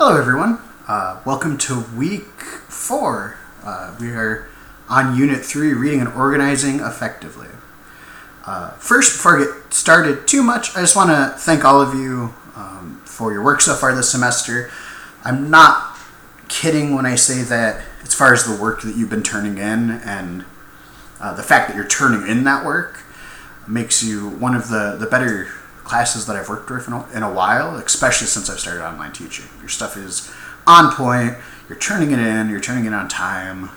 Hello, everyone. Welcome to week 4. We are on Unit 3, Reading and Organizing Effectively. First, before I get started too much, I just want to thank all of you for your work so far this semester. I'm not kidding when I say that as far as the work that you've been turning in and the fact that you're turning in that work makes you one of the better classes that I've worked with in a while, especially since I've started online teaching. Your stuff is on point, you're turning it in on time.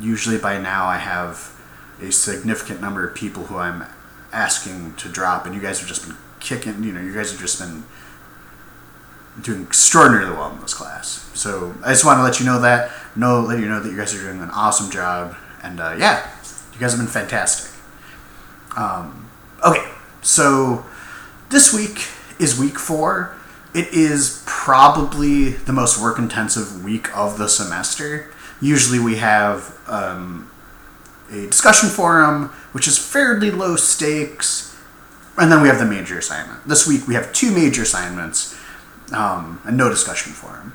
Usually by now I have a significant number of people who I'm asking to drop, and you guys have just been you guys have just been doing extraordinarily well in this class. So I just want to let you know that you guys are doing an awesome job, and you guys have been fantastic. Okay. So this week is week 4. It is probably the most work-intensive week of the semester. Usually we have a discussion forum, which is fairly low stakes, and then we have the major assignment. This week we have 2 major assignments and no discussion forum.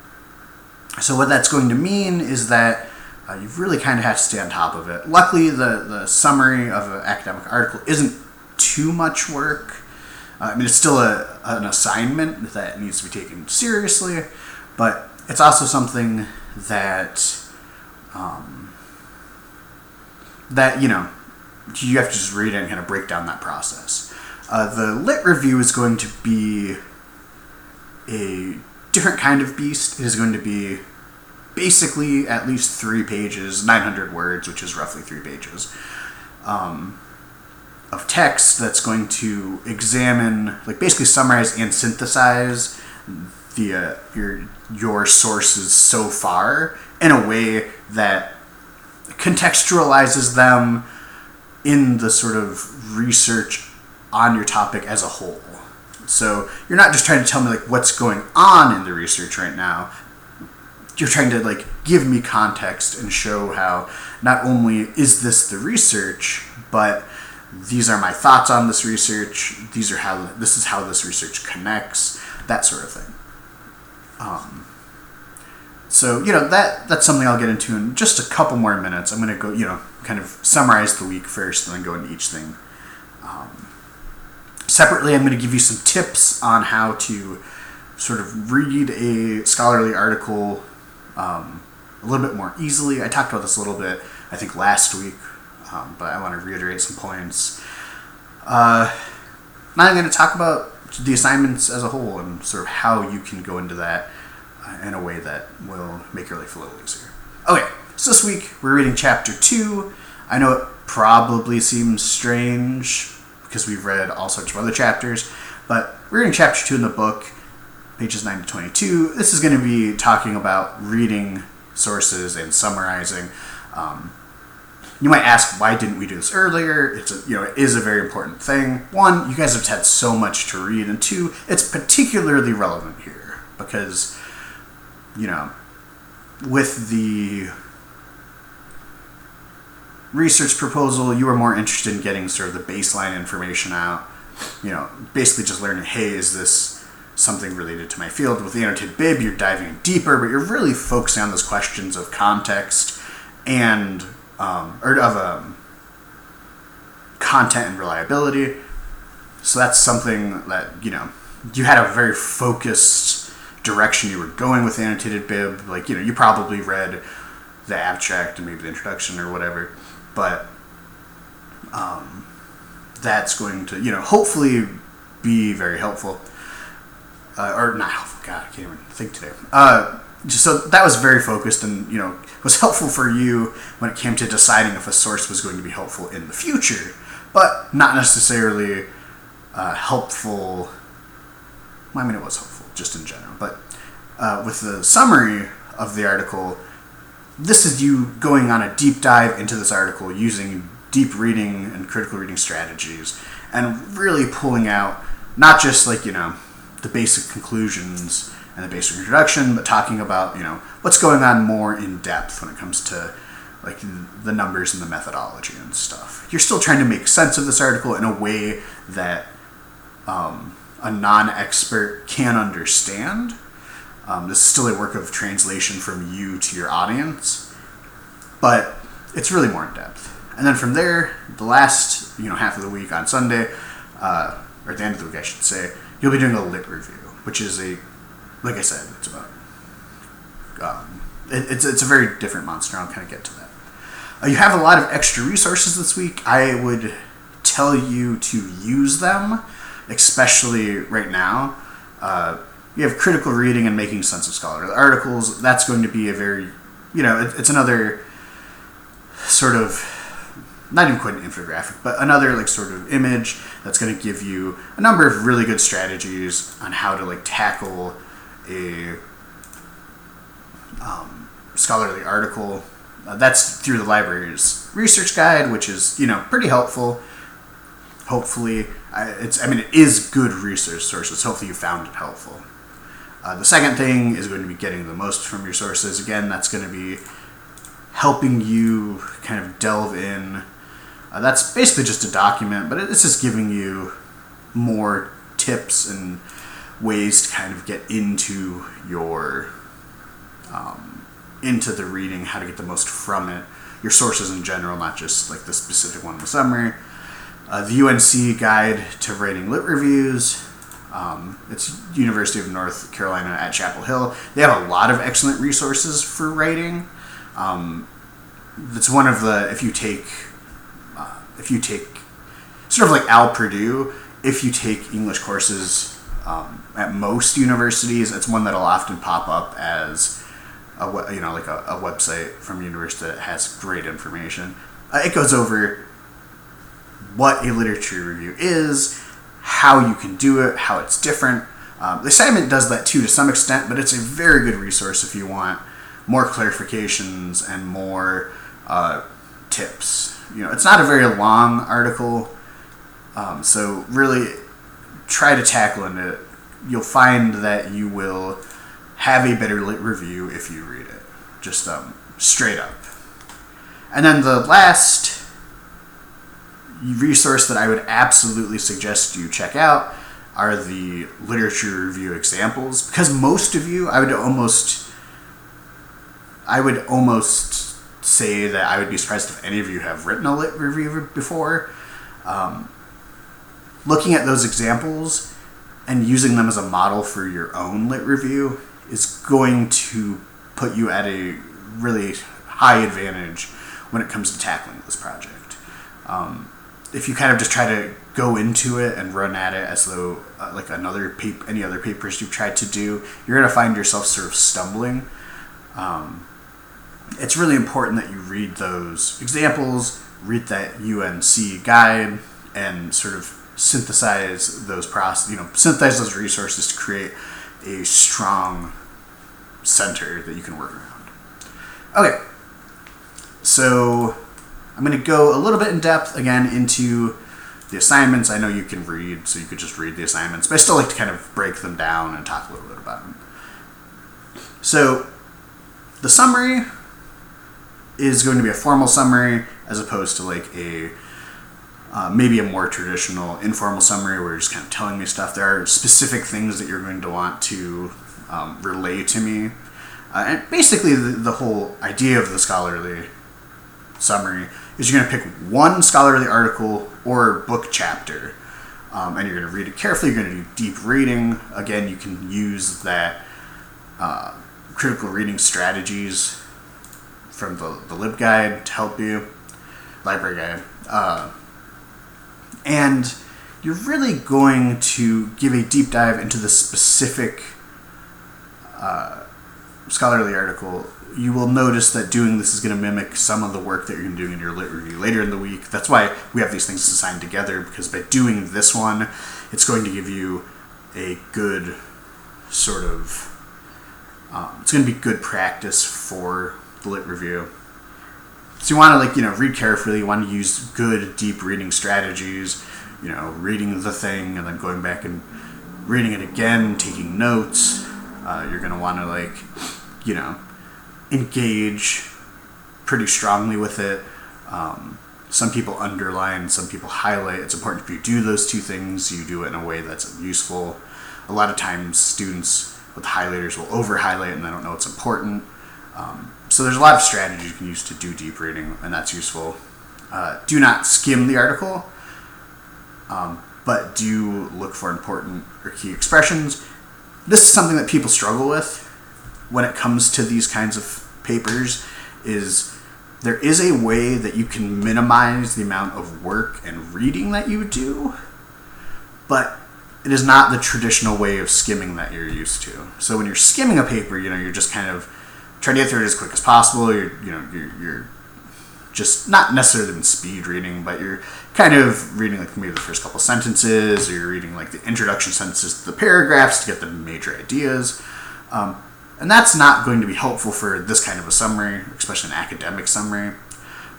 So what that's going to mean is that you really kind of have to stay on top of it. Luckily, the summary of an academic article isn't too much work. It's still an assignment that needs to be taken seriously, but it's also something that you have to just read it and kind of break down that process. The lit review is going to be a different kind of beast. It is going to be basically at least 3 pages, 900 words, which is roughly 3 pages. Of text that's going to examine, basically summarize and synthesize your sources so far in a way that contextualizes them in the sort of research on your topic as a whole. So you're not just trying to tell me what's going on in the research right now. You're trying to give me context and show how not only is this the research, but these are my thoughts on this research. This is how this research connects, that sort of thing. So that's something I'll get into in just a couple more minutes. I'm going to go, kind of summarize the week first, and then go into each thing. Separately, I'm going to give you some tips on how to sort of read a scholarly article a little bit more easily. I talked about this a little bit, I think, last week. But I want to reiterate some points. Now I'm going to talk about the assignments as a whole and sort of how you can go into that in a way that will make your life a little easier. Okay, so this week we're reading chapter 2. I know it probably seems strange because we've read all sorts of other chapters, but we're reading chapter 2 in the book, pages 9 to 22. This is going to be talking about reading sources and summarizing. You might ask, why didn't we do this earlier? It is a very important thing. 1, you guys have had so much to read, and 2, it's particularly relevant here because, with the research proposal, you were more interested in getting sort of the baseline information out. Basically just learning, hey, is this something related to my field? With the annotated bib, you're diving deeper, but you're really focusing on those questions of context and content and reliability. So that's something that, you had a very focused direction you were going with the annotated bib. You probably read the abstract and maybe the introduction or whatever, but that's going to, hopefully be very helpful. Or not helpful, God, I can't even think today. So that was very focused and, was helpful for you when it came to deciding if a source was going to be helpful in the future, but not necessarily helpful. Well, it was helpful just in general, but with the summary of the article, this is you going on a deep dive into this article using deep reading and critical reading strategies and really pulling out not just the basic conclusions and the basic introduction, but talking about, what's going on more in depth when it comes to the numbers and the methodology and stuff. You're still trying to make sense of this article in a way that a non-expert can understand, This is still a work of translation from you to your audience, but it's really more in depth. And then from there, the last half of the week on Sunday, or at the end of the week, I should say, you'll be doing a lit review, which is like I said, it's about it's a very different monster. I'll kind of get to that. You have a lot of extra resources this week. I would tell you to use them, especially right now. You have critical reading and making sense of scholarly articles. That's going to be a very, it's another sort of, not even quite an infographic, but another like sort of image that's going to give you a number of really good strategies on how to like tackle a scholarly article. That's through the library's research guide, which is pretty helpful. Hopefully, it is good research sources. Hopefully, you found it helpful. The second thing is going to be getting the most from your sources. Again, that's going to be helping you kind of delve in. That's basically just a document, but it's just giving you more tips and ways to kind of get into your into the reading, how to get the most from it, your sources in general, not just like the specific one in the summary. The UNC Guide to Writing Lit Reviews. It's University of North Carolina at Chapel Hill. They have a lot of excellent resources for writing. It's one of the, if you take sort of like Al Purdue, if you take English courses at most universities, it's one that'll often pop up as a website from a university that has great information. It goes over what a literature review is, how you can do it, how it's different. The assignment does that too to some extent, but it's a very good resource if you want more clarifications and more tips. It's not a very long article, so really try to tackle it. You'll find that you will have a better lit review if you read it, just straight up. And then the last resource that I would absolutely suggest you check out are the literature review examples, because most of you, I would almost say that I would be surprised if any of you have written a lit review before. Looking at those examples and using them as a model for your own lit review is going to put you at a really high advantage when it comes to tackling this project. If you kind of just try to go into it and run at it as though like any other papers you've tried to do, you're going to find yourself sort of stumbling. It's really important that you read those examples, read that UNC guide, and sort of synthesize those resources to create a strong center that you can work around. Okay, so I'm going to go a little bit in depth again into the assignments. I know you can read, so you could just read the assignments, but I still like to kind of break them down and talk a little bit about them. So the summary is going to be a formal summary as opposed to like a maybe a more traditional informal summary where you're just kind of telling me stuff. There are specific things that you're going to want to relay to me. And basically the whole idea of the scholarly summary is you're going to pick one scholarly article or book chapter, and you're going to read it carefully. You're going to do deep reading. Again, you can use that critical reading strategies from the LibGuide to help you, library guide. And you're really going to give a deep dive into the specific scholarly article. You will notice that doing this is going to mimic some of the work that you're going to do in your lit review later in the week. That's why we have these things assigned together, because by doing this one, it's going to give you a good sort of, it's going to be good practice for the lit review. So you want to read carefully. You want to use good deep reading strategies, reading the thing and then going back and reading it again, taking notes. You're going to want to engage pretty strongly with it. Some people underline, some people highlight. It's important if you do those two things, you do it in a way that's useful. A lot of times students, with highlighters will over-highlight and they don't know what's important. So there's a lot of strategies you can use to do deep reading, and that's useful. Do not skim the article, but do look for important or key expressions. This is something that people struggle with when it comes to these kinds of papers, is there is a way that you can minimize the amount of work and reading that you do, but it is not the traditional way of skimming that you're used to. So when you're skimming a paper, you're just kind of trying to get through it as quick as possible. You're just not necessarily in speed reading, but you're kind of reading like maybe the first couple sentences, or you're reading like the introduction sentences to the paragraphs to get the major ideas. And that's not going to be helpful for this kind of a summary, especially an academic summary.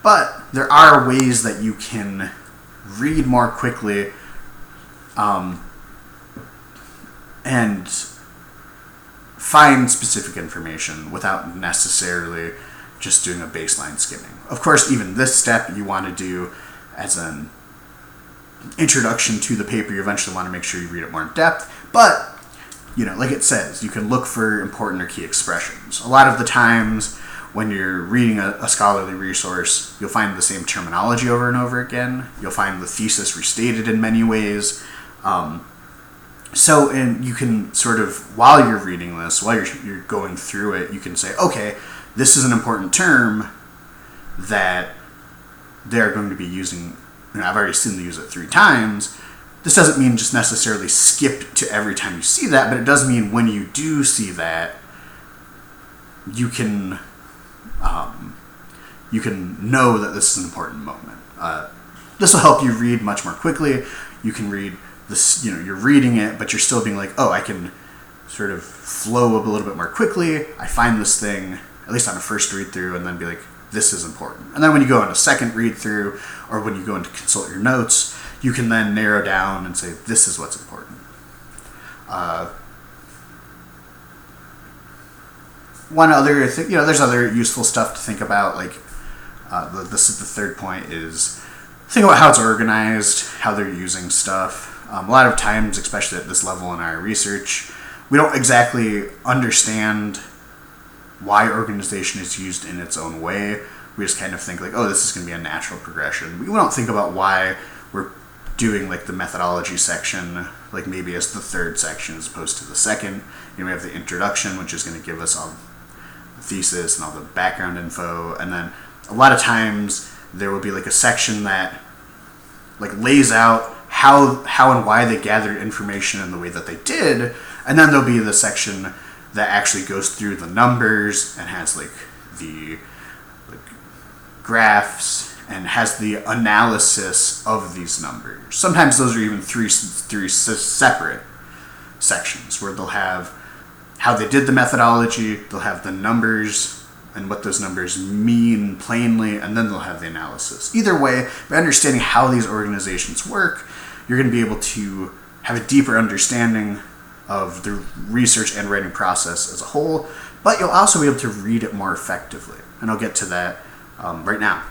But there are ways that you can read more quickly and find specific information without necessarily just doing a baseline skimming. Of course, even this step you want to do as an introduction to the paper. You eventually want to make sure you read it more in depth, but like it says, you can look for important or key expressions. A lot of the times when you're reading a scholarly resource, you'll find the same terminology over and over again. You'll find the thesis restated in many ways. And you can sort of, while you're reading this, while you're going through it, you can say, okay, this is an important term that they're going to be using. I've already seen them use it 3 times. This doesn't mean just necessarily skip to every time you see that, but it does mean when you do see that, you can know that this is an important moment. This will help you read much more quickly. You can read this, you're reading it, but you're still being like, oh, I can sort of flow a little bit more quickly. I find this thing, at least on a first read through, and then be like, this is important. And then when you go on a second read through, or when you go in to consult your notes, you can then narrow down and say, this is what's important. One other thing, there's other useful stuff to think about, like this is the third point, is think about how it's organized, how they're using stuff. A lot of times, especially at this level in our research, we don't exactly understand why organization is used in its own way. We just kind of think like, oh, this is going to be a natural progression. We don't think about why we're doing like the methodology section, like maybe as the third section as opposed to the second. We have the introduction, which is going to give us all the thesis and all the background info, and then a lot of times there will be like a section that like lays out how and why they gathered information in the way that they did, and then there'll be the section that actually goes through the numbers and has like the graphs and has the analysis of these numbers. Sometimes those are even three separate sections where they'll have how they did the methodology, they'll have the numbers and what those numbers mean plainly, and then they'll have the analysis. Either way, by understanding how these organizations work, you're going to be able to have a deeper understanding of the research and writing process as a whole, but you'll also be able to read it more effectively. And I'll get to that right now.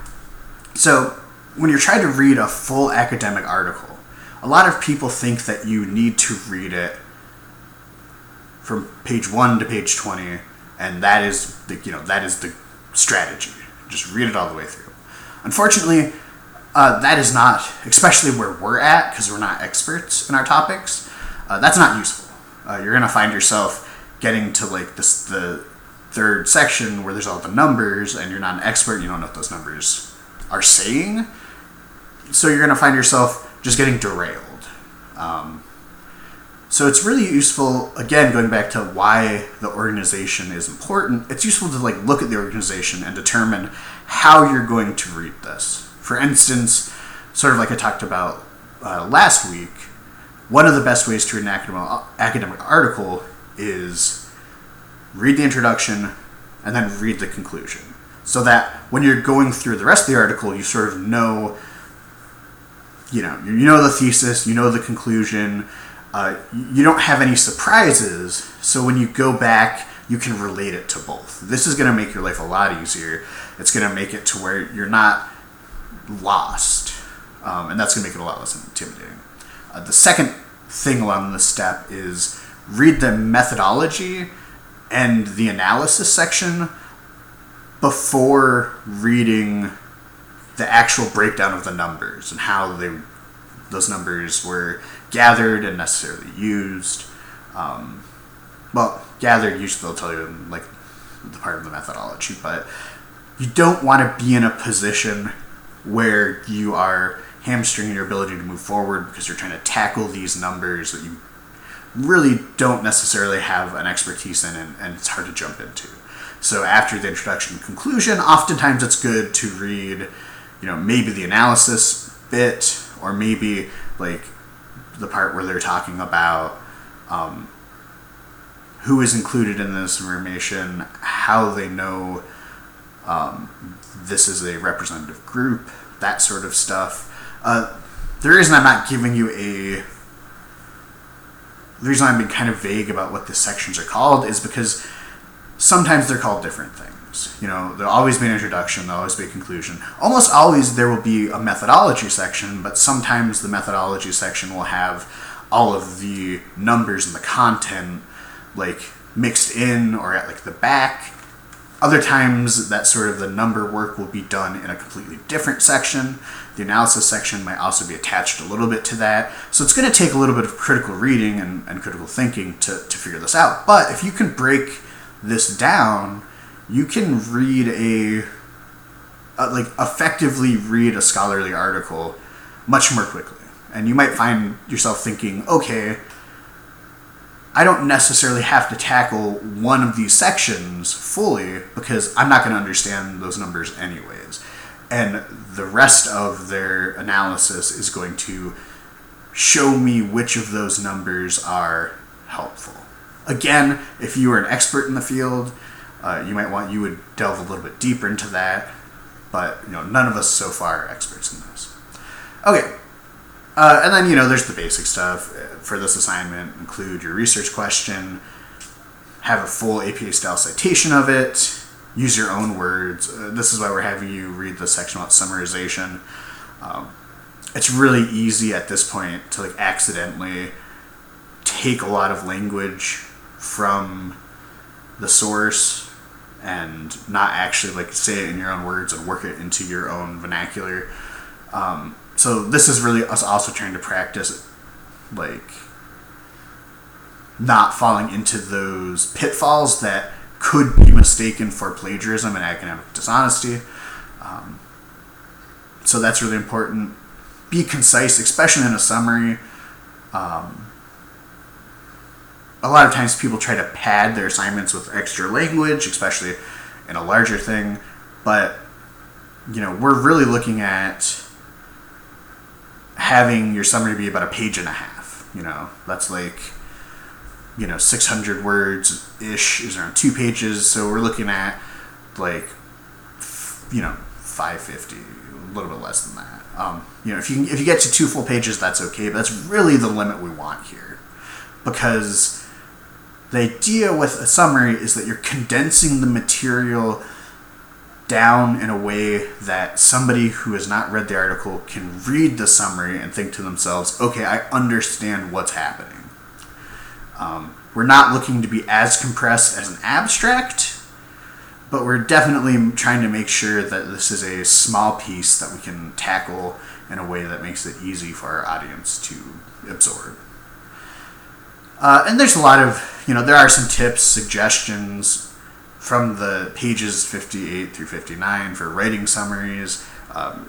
So when you're trying to read a full academic article, a lot of people think that you need to read it from page 1 to page 20, and that is the strategy. Just read it all the way through. Unfortunately, that is not, especially where we're at, because we're not experts in our topics, that's not useful. You're going to find yourself getting to like the third section where there's all the numbers, and you're not an expert, you don't know what those numbers are saying, so you're going to find yourself just getting derailed. So it's really useful, again, going back to why the organization is important, it's useful to like look at the organization and determine how you're going to read this. For instance, sort of like I talked about last week, one of the best ways to read an academic article is read the introduction and then read the conclusion. So that when you're going through the rest of the article, you sort of know, you know the thesis, you know the conclusion, you don't have any surprises, so when you go back, you can relate it to both. This is going to make your life a lot easier. It's going to make it to where you're not lost, and that's going to make it a lot less intimidating. The second thing along this step is read the methodology and the analysis section before reading the actual breakdown of the numbers and how those numbers were gathered and necessarily used. Well, gathered, usually they'll tell you in like the part of the methodology, but you don't want to be in a position where you are hamstringing your ability to move forward because you're trying to tackle these numbers that you really don't necessarily have an expertise in, and it's hard to jump into. So after the introduction and conclusion, oftentimes it's good to read, maybe the analysis bit, or maybe like the part where they're talking about who is included in this information, how they know this is a representative group, that sort of stuff. The reason I'm not giving you the reason I'm being kind of vague about what the sections are called is because sometimes they're called different things. There'll always be an introduction, there'll always be a conclusion. Almost always there will be a methodology section, but sometimes the methodology section will have all of the numbers and the content like mixed in or at like the back. Other times that sort of the number work will be done in a completely different section. The analysis section might also be attached a little bit to that. So it's going to take a little bit of critical reading and critical thinking to figure this out. But if you can break this down, you can read effectively read a scholarly article much more quickly. And you might find yourself thinking, okay, I don't necessarily have to tackle one of these sections fully because I'm not going to understand those numbers anyways. And the rest of their analysis is going to show me which of those numbers are helpful. Again, if you are an expert in the field, you would delve a little bit deeper into that, but none of us so far are experts in this. Okay, and then there's the basic stuff for this assignment. Include your research question, have a full APA style citation of it, use your own words. This is why we're having you read the section about summarization. It's really easy at this point to accidentally take a lot of language from the source and not actually say it in your own words and work it into your own vernacular. So this is really us also trying to practice not falling into those pitfalls that could be mistaken for plagiarism and academic dishonesty. So that's really important. Be concise, especially in a summary. A lot of times people try to pad their assignments with extra language, especially in a larger thing. But, we're really looking at having your summary be about a page and a half. That's 600 words-ish is around 2 pages. So we're looking at 550, a little bit less than that. If you get to 2 full pages, that's okay, but that's really the limit we want here. Because the idea with a summary is that you're condensing the material down in a way that somebody who has not read the article can read the summary and think to themselves, okay, I understand what's happening. We're not looking to be as compressed as an abstract, but we're definitely trying to make sure that this is a small piece that we can tackle in a way that makes it easy for our audience to absorb. And there's a lot of, there are some tips, suggestions from the pages 58 through 59 for writing summaries.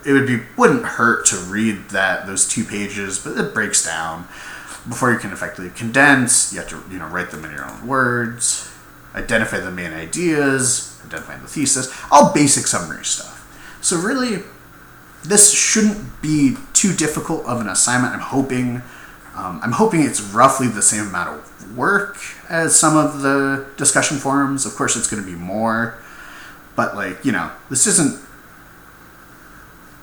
It wouldn't hurt to read those 2 pages, but it breaks down. Before you can effectively condense, you have to write them in your own words, identify the main ideas, identify the thesis, all basic summary stuff. So really, this shouldn't be too difficult of an assignment. I'm hoping it's roughly the same amount of work as some of the discussion forums. Of course, it's going to be more, but this isn't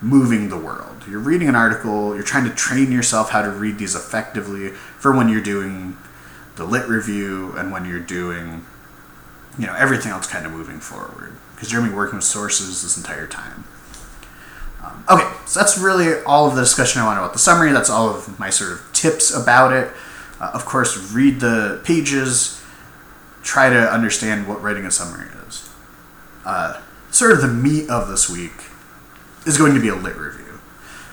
moving the world. You're reading an article, you're trying to train yourself how to read these effectively for when you're doing the lit review and when you're doing, everything else kind of moving forward. Because you're going to be working with sources this entire time. Okay, so that's really all of the discussion I wanted about the summary. That's all of my sort of tips about it. Of course, read the pages, try to understand what writing a summary is. Sort of the meat of this week is going to be a lit review.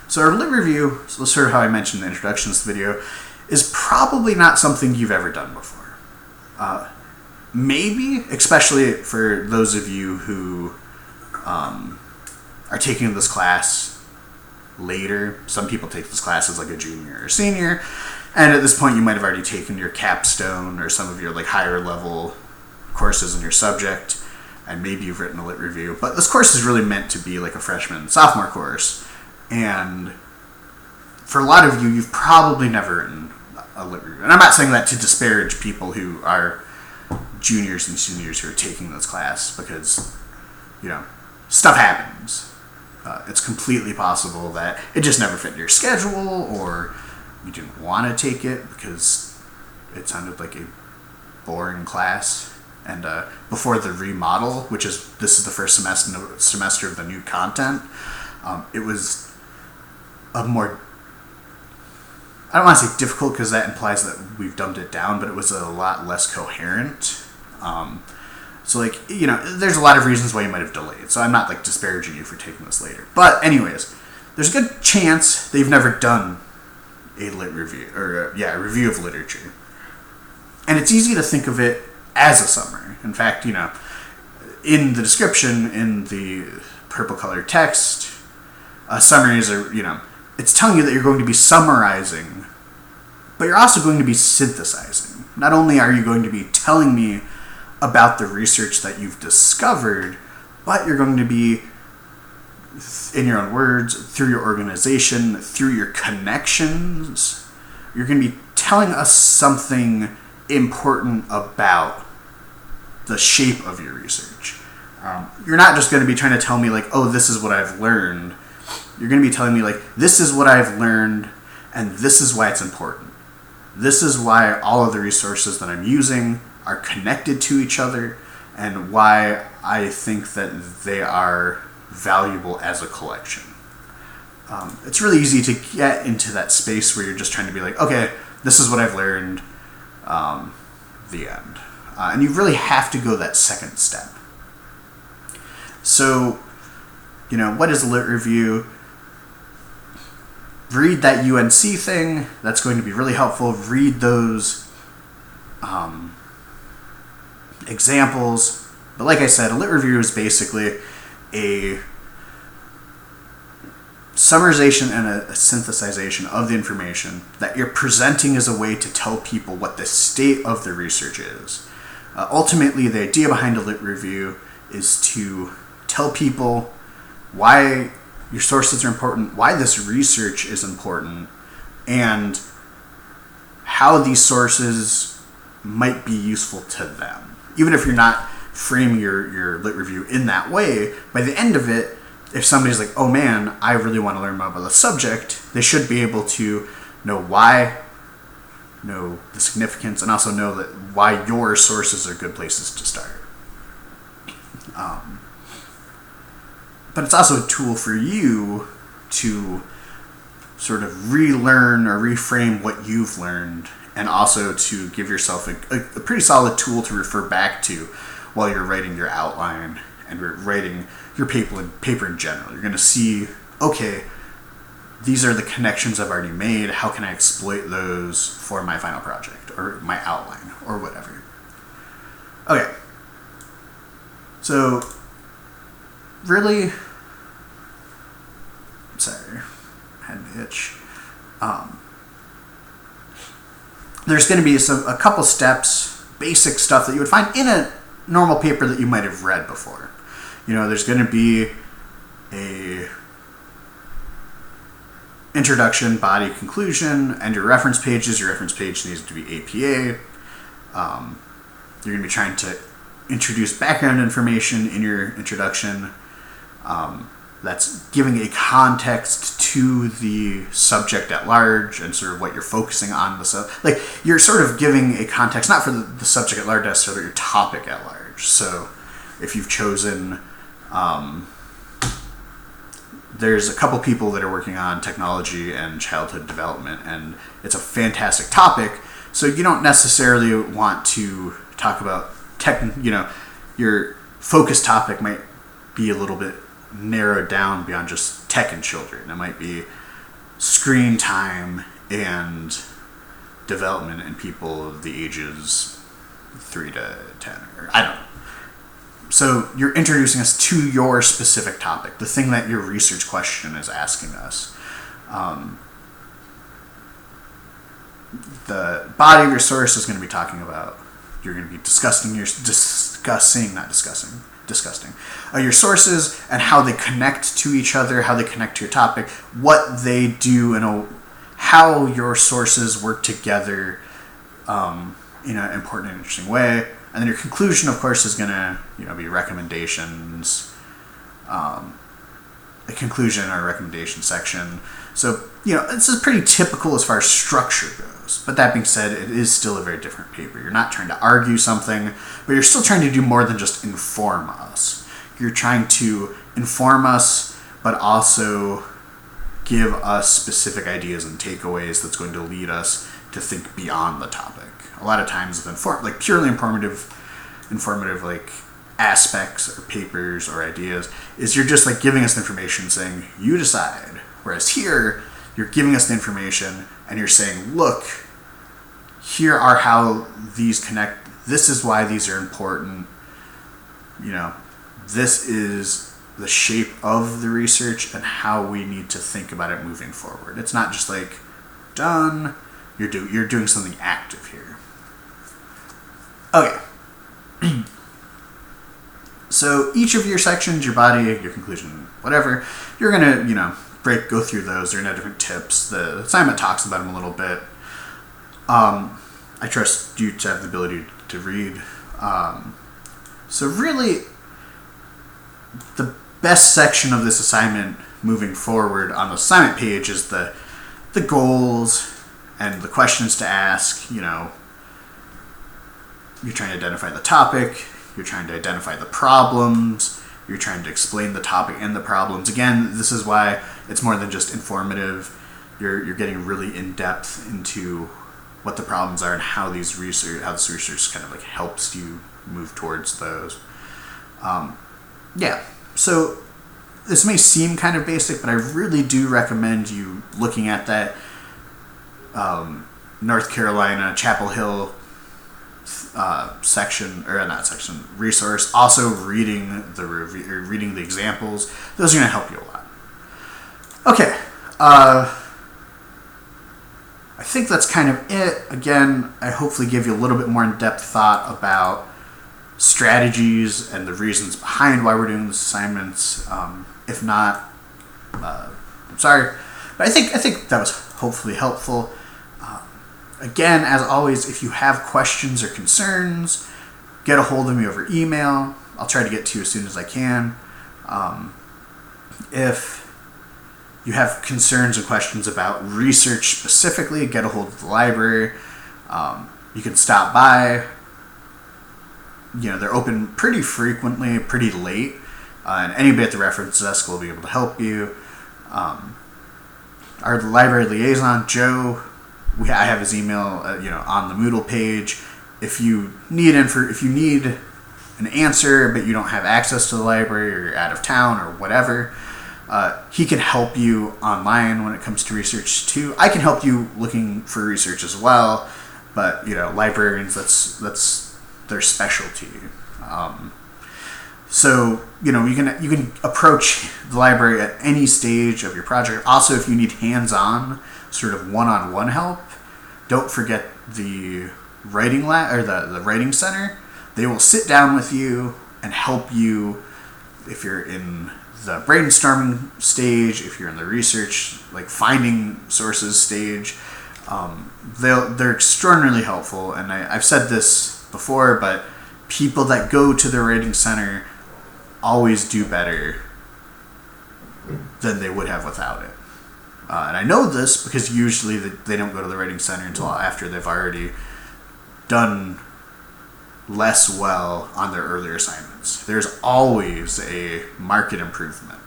So our lit review, so sort of how I mentioned in the introduction to this video, is probably not something you've ever done before. Maybe, especially for those of you who are taking this class later. Some people take this class as like a junior or senior, and at this point you might have already taken your capstone or some of your like higher level courses in your subject, and maybe you've written a lit review. But this course is really meant to be like a freshman sophomore course, and for a lot of you, you've probably never written a lit review. And I'm not saying that to disparage people who are juniors and seniors who are taking this class, because, you know, stuff happens. It's completely possible that it just never fit your schedule, or you didn't want to take it because it sounded like a boring class. And before the remodel, this is the first semester of the new content, it was a more, I don't want to say difficult because that implies that we've dumbed it down, but it was a lot less coherent. So like, you know, there's a lot of reasons why you might have delayed. So I'm not like disparaging you for taking this later. But anyways, there's a good chance that you've never done a lit review, or a review of literature. And it's easy to think of it as a summary. In fact, you know, in the description, in the purple colored text, summaries are, you know, it's telling you that you're going to be summarizing, but you're also going to be synthesizing. Not only are you going to be telling me about the research that you've discovered, but you're going to be, in your own words, through your organization, through your connections, you're going to be telling us something important about the shape of your research. You're not just going to be trying to tell me like, oh, this is what I've learned. You're going to be telling me like, this is what I've learned, and this is why it's important. This is why all of the resources that I'm using are connected to each other, and why I think that they are valuable as a collection. It's really easy to get into that space where you're just trying to be like, okay, this is what I've learned, the end. And you really have to go that second step. So, you know, what is a lit review? Read that UNC thing. That's going to be really helpful. Read those examples. But like I said, a lit review is basically a summarization and a synthesization of the information that you're presenting as a way to tell people what the state of the research is. Ultimately, the idea behind a lit review is to tell people why your sources are important, why this research is important, and how these sources might be useful to them. Even if you're not framing your lit review in that way, by the end of it, if somebody's like, oh man, I really want to learn more about the subject, they should be able to know why, know the significance, and also know that why your sources are good places to start. But it's also a tool for you to sort of relearn or reframe what you've learned, and also to give yourself a pretty solid tool to refer back to while you're writing your outline and writing your paper in general. You're going to see, okay, these are the connections I've already made. How can I exploit those for my final project or my outline or whatever? Okay. So, really, sorry, I had an itch. There's going to be a couple steps, basic stuff that you would find in a normal paper that you might have read before. You know, there's going to be a introduction, body, conclusion, and your reference pages. Your reference page needs to be APA. You're going to be trying to introduce background information in your introduction. That's giving a context to the subject at large and sort of what you're focusing on. Like, you're sort of giving a context, not for the subject at large necessarily, but your topic at large. So if you've chosen, there's a couple people that are working on technology and childhood development, and it's a fantastic topic. So you don't necessarily want to talk about your focus topic might be a little bit narrowed down beyond just tech and children. It might be screen time and development in people of the ages 3 to 10, or I don't know. So you're introducing us to your specific topic, the thing that your research question is asking us. The body of your source is going to be talking about, you're going to be discussing your sources and how they connect to each other, how they connect to your topic, what they do, and how your sources work together in an important and interesting way. And then your conclusion, of course, is going to be recommendations, a conclusion or recommendation section. So, this is pretty typical as far as structure goes. But that being said, it is still a very different paper. You're not trying to argue something, but you're still trying to do more than just inform us. You're trying to inform us, but also give us specific ideas and takeaways that's going to lead us to think beyond the topic. A lot of times with purely informative aspects or papers or ideas is you're just giving us the information saying, you decide. Whereas here, you're giving us the information and you're saying, look, here are how these connect. This is why these are important. This is the shape of the research and how we need to think about it moving forward. It's not just done. You're doing something active here. Okay. So each of your sections, your body, your conclusion, whatever, you're going to, go through those. They're going to have different tips. The assignment talks about them a little bit. I trust you to have the ability to read. So really, the best section of this assignment moving forward on the assignment page is the goals and the questions to ask. You're trying to identify the topic. You're trying to identify the problems. You're trying to explain the topic and the problems. Again, this is why it's more than just informative. You're getting really in depth into what the problems are and how this research kind of helps you move towards those. So this may seem kind of basic, but I really do recommend you looking at that North Carolina Chapel Hill resource. Also reading the examples. Those are going to help you a lot. Okay. I think that's kind of it. Again, I hopefully give you a little bit more in-depth thought about strategies and the reasons behind why we're doing these assignments. If not, I'm sorry. But I think that was hopefully helpful. Again, as always, if you have questions or concerns, get a hold of me over email. I'll try to get to you as soon as I can. If you have concerns or questions about research specifically, get a hold of the library. You can stop by. They're open pretty frequently, pretty late, and anybody at the reference desk will be able to help you. Our library liaison, Joe, I have his email, on the Moodle page. If you need an answer, but you don't have access to the library or you're out of town or whatever, he can help you online when it comes to research too. I can help you looking for research as well, but librarians, that's their specialty. So you can approach the library at any stage of your project. Also, if you need hands-on sort of one-on-one help, don't forget the writing the writing center. They will sit down with you and help you if you're in the brainstorming stage, if you're in the research, finding sources stage. They're extraordinarily helpful, and I've said this before, but people that go to the writing center always do better than they would have without it. And I know this because usually they don't go to the writing center until after they've already done less well on their earlier assignments. There's always a market improvement.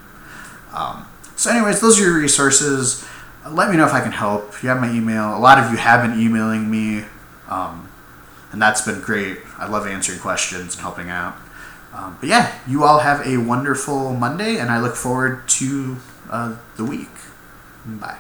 So anyways, those are your resources. Let me know if I can help. You have my email. A lot of you have been emailing me And that's been great. I love answering questions and helping out. But yeah, you all have a wonderful Monday, and I look forward to the week. Bye.